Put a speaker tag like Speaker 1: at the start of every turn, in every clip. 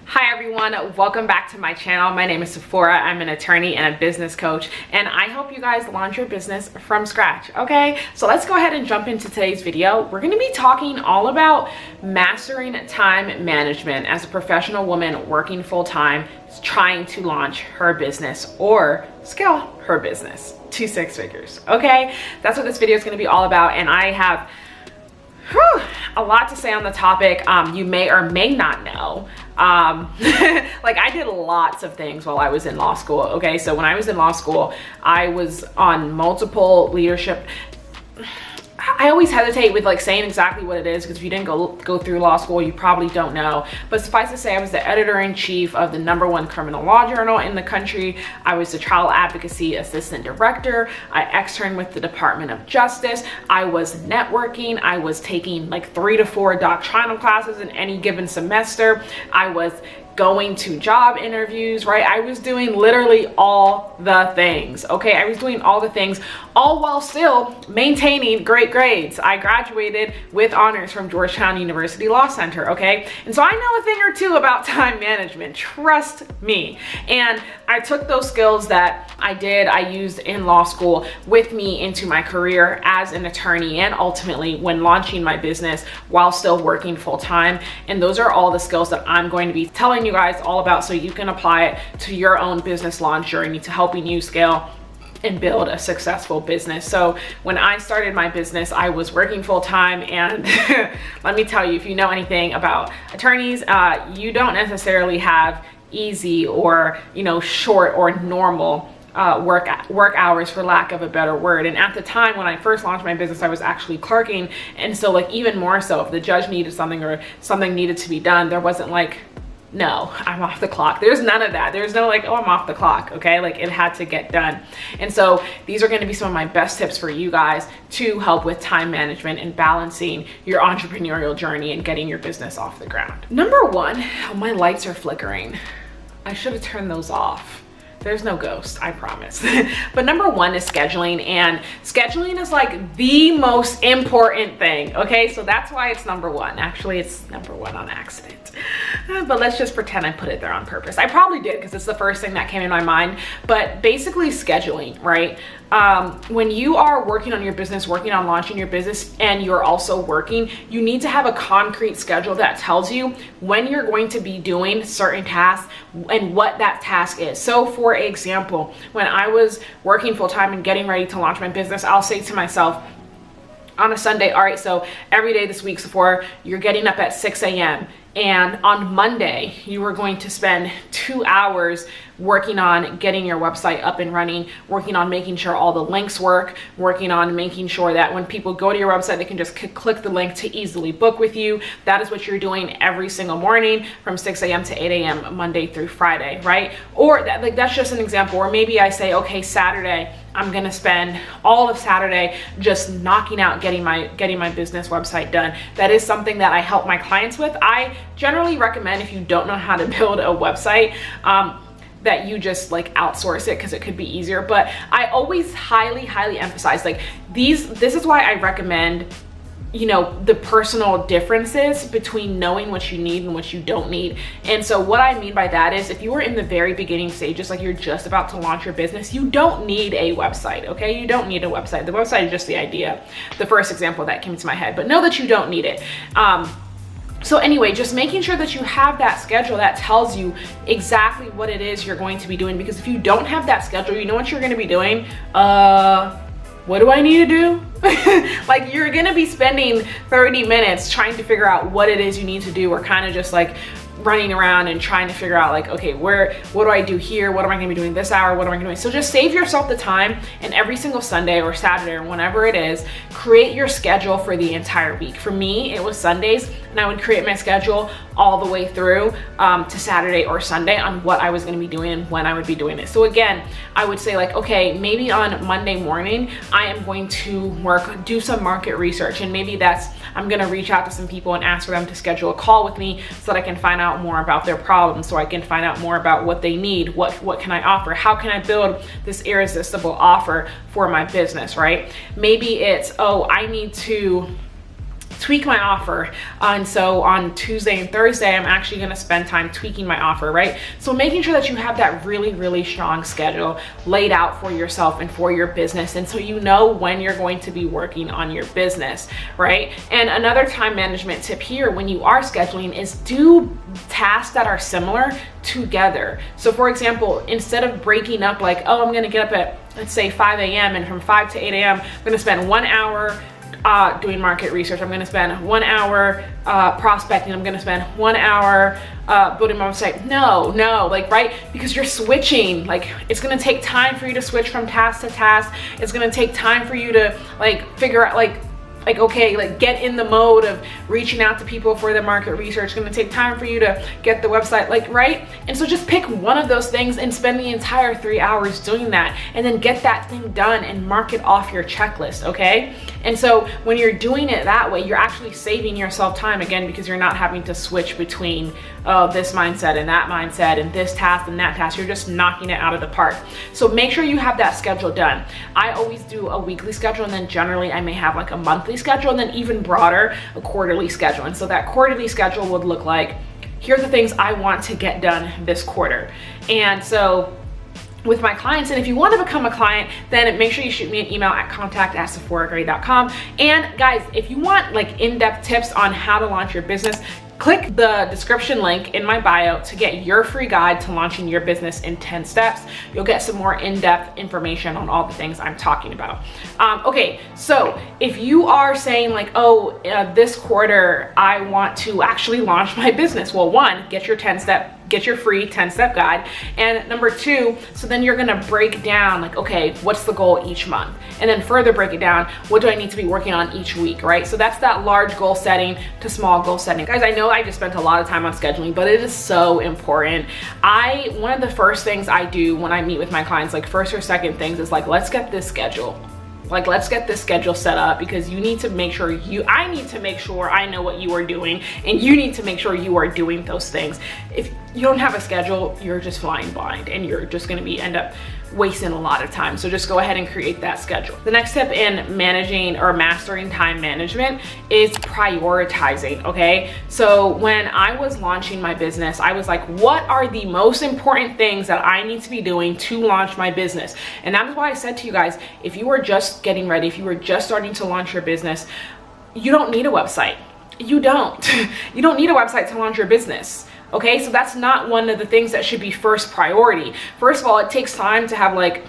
Speaker 1: Hi everyone, welcome back to my channel. My name is Sephora. I'm an attorney and a business coach, and I help you guys launch your business from scratch, okay? So let's go ahead and jump into today's video. We're gonna be talking all about mastering time management as a professional woman working full-time, trying to launch her business or scale her business to 6 figures, okay? That's what this video is gonna be all about, and I have a lot to say on the topic. You may or may not know. Like I did lots of things while I was in law school. Okay, so when I was in law school, I was on multiple leadership. I always hesitate with like saying exactly what it is because if you didn't go through law school, you probably don't know. But suffice to say, I was the editor-in-chief of the #1 criminal law journal in the country. I was the trial advocacy assistant director. I externed with the Department of Justice. I was networking. I was taking like 3 to 4 doctrinal classes in any given semester. I was going to job interviews, right? I was doing literally all the things, okay? I was doing all the things, all while still maintaining great grades. I graduated with honors from Georgetown University Law Center, okay? And so I know a thing or two about time management, trust me. And I took those skills that I used in law school with me into my career as an attorney and ultimately when launching my business while still working full-time. And those are all the skills that I'm going to be telling you guys all about so you can apply it to your own business launch journey, to helping you scale and build a successful business. So when I started my business, I was working full-time, and let me tell you, if you know anything about attorneys, you don't necessarily have easy or short or normal work hours, for lack of a better word. And at the time when I first launched my business, I was actually clerking, and so like even more so, if the judge needed something or something needed to be done, there wasn't like, no, I'm off the clock. There's none of that. There's no like, oh, I'm off the clock, okay? Like it had to get done. And so these are gonna be some of my best tips for you guys to help with time management and balancing your entrepreneurial journey and getting your business off the ground. Number one, oh, my lights are flickering. I should have turned those off. There's no ghost, I promise. But number one is scheduling, and scheduling is like the most important thing, okay? So that's why it's number one. Actually, it's number one on accident. But let's just pretend I put it there on purpose. I probably did because it's the first thing that came in my mind. But basically scheduling, right? When you are working on your business, working on launching your business, and you're also working, you need to have a concrete schedule that tells you when you're going to be doing certain tasks and what that task is. So for example, when I was working full-time and getting ready to launch my business, I'll say to myself on a Sunday, all right, so every day this week, Sephora, you're getting up at 6 a.m. and on Monday, you are going to spend 2 hours working on getting your website up and running, working on making sure all the links work, working on making sure that when people go to your website, they can just click the link to easily book with you. That is what you're doing every single morning from 6 a.m. to 8 a.m. Monday through Friday, right? Or that's just an example. Or maybe I say, okay, Saturday, I'm gonna spend all of Saturday just knocking out getting my business website done. That is something that I help my clients with. I generally recommend, if you don't know how to build a website, that you just like outsource it because it could be easier. But I always highly emphasize like this is why I recommend the personal differences between knowing what you need and what you don't need. And so what I mean by that is if you are in the very beginning stages, like you're just about to launch your business, you don't need a website, okay? You don't need a website. The website is just the idea, the first example that came to my head, but know that you don't need it. So anyway, just making sure that you have that schedule that tells you exactly what it is you're going to be doing, because if you don't have that schedule, you know what you're going to be doing? What do I need to do? Like you're gonna be spending 30 minutes trying to figure out what it is you need to do, or kind of just like running around and trying to figure out like, okay, what do I do here? What am I gonna be doing this hour? What am I gonna do? So just save yourself the time, and every single Sunday or Saturday or whenever it is, create your schedule for the entire week. For me, it was Sundays, and I would create my schedule all the way through to Saturday or Sunday on what I was gonna be doing and when I would be doing it. So again, I would say like, okay, maybe on Monday morning, I am going to do some market research, and maybe I'm gonna reach out to some people and ask for them to schedule a call with me so that I can find out more about their problems, so I can find out more about what they need, what can I offer, how can I build this irresistible offer for my business, right? Maybe it's, oh, I need to tweak my offer. And so on Tuesday and Thursday, I'm actually going to spend time tweaking my offer, right? So making sure that you have that really, really strong schedule laid out for yourself and for your business. And so you know when you're going to be working on your business, right? And another time management tip here when you are scheduling is do tasks that are similar together. So for example, instead of breaking up like, oh, I'm going to get up at, let's say 5 a.m. and from 5 to 8 a.m., I'm going to spend 1 hour doing market research. I'm going to spend 1 hour prospecting. I'm going to spend 1 hour building my website. No, like, right? Because you're switching. Like, it's going to take time for you to switch from task to task. It's going to take time for you to like figure out like okay, like get in the mode of reaching out to people for the market research. It's gonna take time for you to get the website, like, right? And so just pick one of those things and spend the entire 3 hours doing that, and then get that thing done and mark it off your checklist, okay? And so when you're doing it that way, you're actually saving yourself time, again, because you're not having to switch between this mindset and that mindset and this task and that task. You're just knocking it out of the park. So make sure you have that schedule done. I always do a weekly schedule, and then generally I may have like a monthly schedule, and then even broader, a quarterly schedule. And so that quarterly schedule would look like, here are the things I want to get done this quarter. And so with my clients, and if you want to become a client, then make sure you shoot me an email at contact@sephoragrey.com. And guys, if you want like in-depth tips on how to launch your business, click the description link in my bio to get your free guide to launching your business in 10 steps. You'll get some more in-depth information on all the things I'm talking about. Okay, so if you are saying like, oh, this quarter I want to actually launch my business, well, one, get your free 10-step guide. And number two, so then you're gonna break down like, okay, what's the goal each month? And then further break it down, what do I need to be working on each week, right? So that's that large goal setting to small goal setting. Guys, I know I just spent a lot of time on scheduling, but it is so important. One of the first things I do when I meet with my clients, like first or second things, is like, let's get this schedule. Like, let's get this schedule set up, because you need to make sure I need to make sure I know what you are doing, and you need to make sure you are doing those things. If you don't have a schedule, you're just flying blind, and you're just gonna end up wasting a lot of time. So just go ahead and create that schedule. The next step in managing or mastering time management is prioritizing, okay? So when I was launching my business, I was like, what are the most important things that I need to be doing to launch my business? And that is why I said to you guys, if you are just getting ready, if you are just starting to launch your business, you don't need a website. You don't. You don't need a website to launch your business. Okay, so that's not one of the things that should be first priority. First of all, it takes time to have like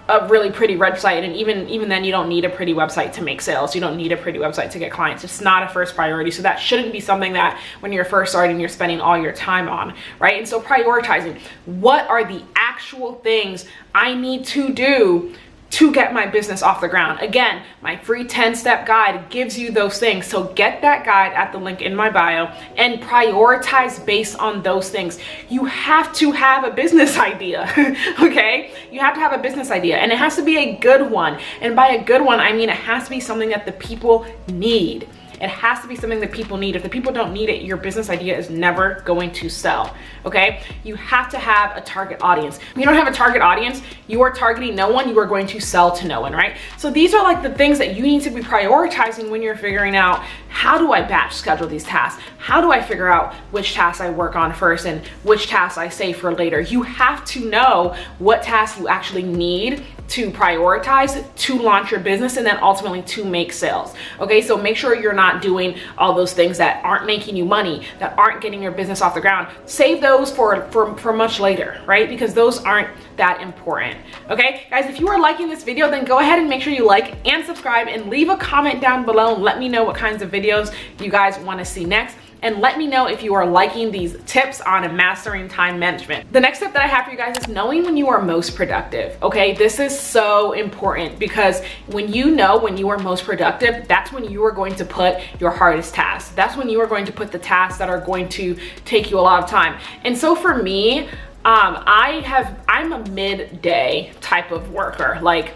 Speaker 1: a really pretty website, and even then you don't need a pretty website to make sales. You don't need a pretty website to get clients. It's not a first priority. So that shouldn't be something that when you're first starting, you're spending all your time on, right? And so prioritizing, what are the actual things I need to do to get my business off the ground? Again, my free 10-step guide gives you those things. So get that guide at the link in my bio and prioritize based on those things. You have to have a business idea, okay? You have to have a business idea, and it has to be a good one. And by a good one, I mean it has to be something that the people need. It has to be something that people need. If the people don't need it, your business idea is never going to sell, okay? You have to have a target audience. If you don't have a target audience, you are targeting no one, you are going to sell to no one, right? So these are like the things that you need to be prioritizing when you're figuring out, how do I batch schedule these tasks? How do I figure out which tasks I work on first and which tasks I save for later? You have to know what tasks you actually need to prioritize to launch your business, and then ultimately to make sales. Okay, so make sure you're not doing all those things that aren't making you money, that aren't getting your business off the ground. Save those for much later, right? Because those aren't that important. Okay, guys, if you are liking this video, then go ahead and make sure you like and subscribe, and leave a comment down below and let me know what kinds of videos you guys want to see next. And let me know if you are liking these tips on mastering time management. The next step that I have for you guys is knowing when you are most productive, okay? This is so important, because when you know when you are most productive, that's when you are going to put your hardest tasks. That's when you are going to put the tasks that are going to take you a lot of time. And so for me, I'm a midday type of worker, like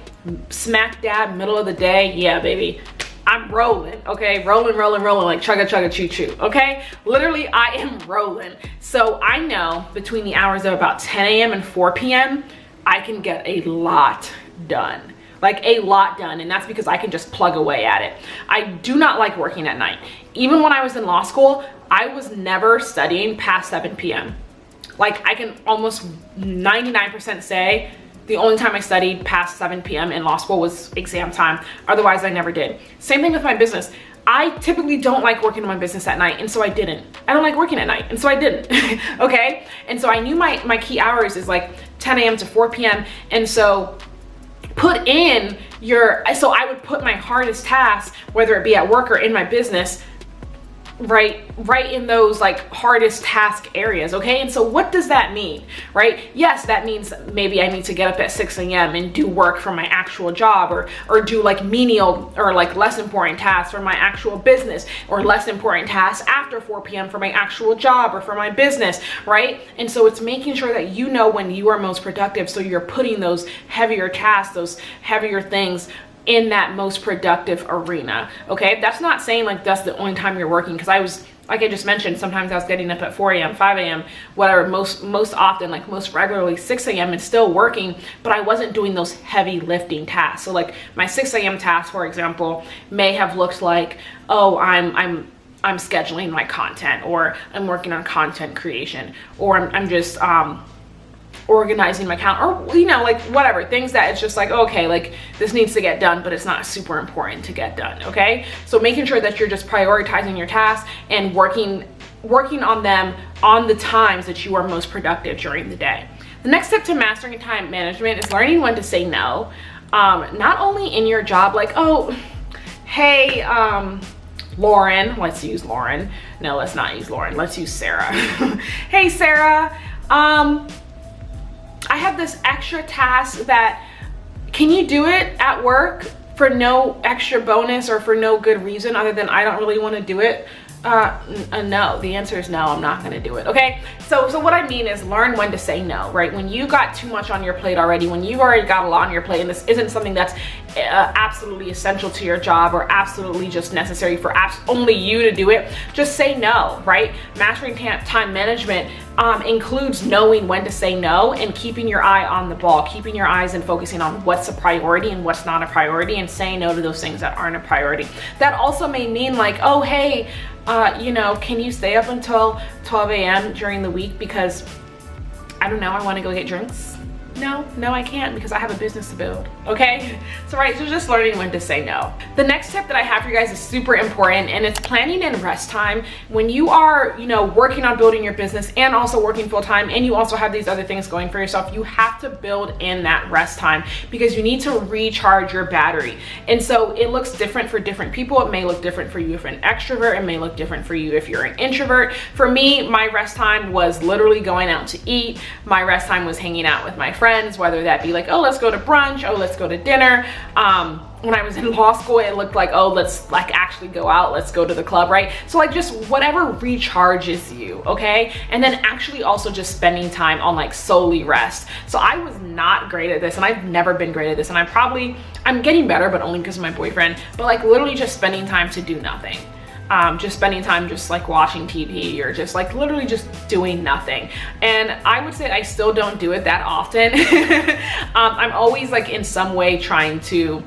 Speaker 1: smack dab middle of the day. Yeah, baby. I'm rolling, okay? Rolling, like chugga chugga choo choo, okay? Literally, I am rolling. So I know between the hours of about 10 a.m. and 4 p.m., I can get a lot done. like a lot done, and that's because I can just plug away at it. I do not like working at night. Even when I was in law school, I was never studying past 7 p.m. Like I can almost 99% say the only time I studied past 7 p.m. in law school was exam time. Otherwise, I never did. Same thing with my business. I typically don't like working on my business at night, and so I didn't. I don't like working at night, and so I didn't, okay? And so I knew my key hours is like 10 a.m. to 4 p.m. And so put in so I would put my hardest tasks, whether it be at work or in my business, right in those like hardest task areas, okay? And so what does that mean, right? Yes, that means maybe I need to get up at 6 a.m. and do work for my actual job, or do like menial or like less important tasks for my actual business, or less important tasks after 4 p.m. for my actual job or for my business, right? And so it's making sure that you know when you are most productive, so you're putting those heavier tasks, those heavier things in that most productive arena, okay? That's not saying like that's the only time you're working, because I was, like I just mentioned, sometimes I was getting up at 4 a.m., 5 a.m., whatever, most often, like most regularly 6 a.m. and still working, but I wasn't doing those heavy lifting tasks. So like my 6 a.m. task, for example, may have looked like, oh, I'm scheduling my content, or I'm working on content creation, or I'm just organizing my calendar, or you know, like whatever things that it's just like, okay, like this needs to get done, but it's not super important to get done, okay? So making sure that you're just prioritizing your tasks and working on them on the times that you are most productive during the day. The next step to mastering time management is learning when to say no. Not only in your job, like, oh, hey, Lauren, let's use Lauren. No, let's not use Lauren, let's use Sarah. Hey, Sarah, I have this extra task that, can you do it at work for no extra bonus or for no good reason other than I don't really want to do it? No, the answer is no, I'm not going to do it. Okay. So what I mean is learn when to say no, right? When you got too much on your plate already, when you've already got a lot on your plate and this isn't something that's absolutely essential to your job or absolutely just necessary for only you to do it, just say no, right? Mastering time management includes knowing when to say no and keeping your eye on the ball, keeping your eyes and focusing on what's a priority and what's not a priority, and saying no to those things that aren't a priority. That also may mean like, oh, hey, you know, can you stay up until 12 a.m. during the week because, I don't know, I want to go get drinks? No, I can't, because I have a business to build, okay? So just learning when to say no. The next tip that I have for you guys is super important, and it's planning in rest time. When you are, you know, working on building your business and also working full time, and you also have these other things going for yourself, you have to build in that rest time because you need to recharge your battery. And so it looks different for different people. It may look different for you if you're an extrovert. It may look different for you if you're an introvert. For me, my rest time was literally going out to eat. My rest time was hanging out with my friends, whether that be like, oh, let's go to brunch, oh, let's go to dinner. When I was in law school, it looked like, oh, let's like actually go out, let's go to the club, right? So like just whatever recharges you, okay? And then actually also just spending time on like solely rest. So I was not great at this, and I've never been great at this, and I'm getting better, but only because of my boyfriend. But like literally just spending time to do nothing. Just spending time just like watching TV, or just like literally just doing nothing. And I would say I still don't do it that often. I'm always like in some way trying to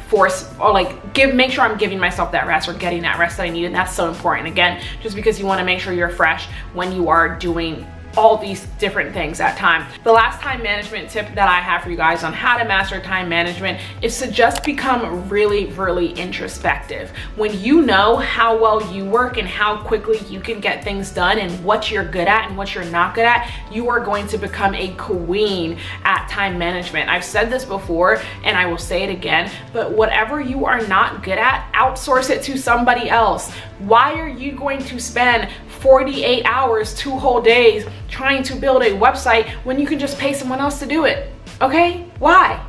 Speaker 1: force or like make sure I'm giving myself that rest or getting that rest that I need. And that's so important, again, just because you want to make sure you're fresh when you are doing all these different things at time. The last time management tip that I have for you guys on how to master time management is to just become really, really introspective. When you know how well you work and how quickly you can get things done and what you're good at and what you're not good at, you are going to become a queen at time management. I've said this before and I will say it again, but whatever you are not good at, outsource it to somebody else. Why are you going to spend 48 hours, 2 whole days trying to build a website when you can just pay someone else to do it? Okay? Why?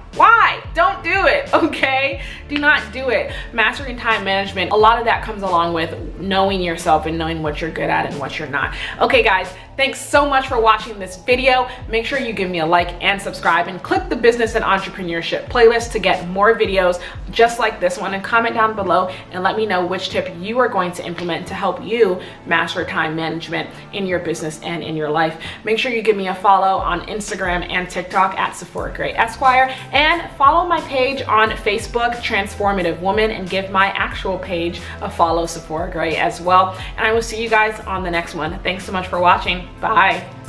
Speaker 1: Don't do it, okay? Do not do it. Mastering time management, a lot of that comes along with knowing yourself and knowing what you're good at and what you're not. Okay guys, thanks so much for watching this video. Make sure you give me a like and subscribe, and click the business and entrepreneurship playlist to get more videos just like this one, and comment down below and let me know which tip you are going to implement to help you master time management in your business and in your life. Make sure you give me a follow on Instagram and TikTok at Sephora Gray Esquire, and follow my page on Facebook, Transformative Woman, and give my actual page a follow, Sephora Gray, as well. And I will see you guys on the next one. Thanks so much for watching. Bye.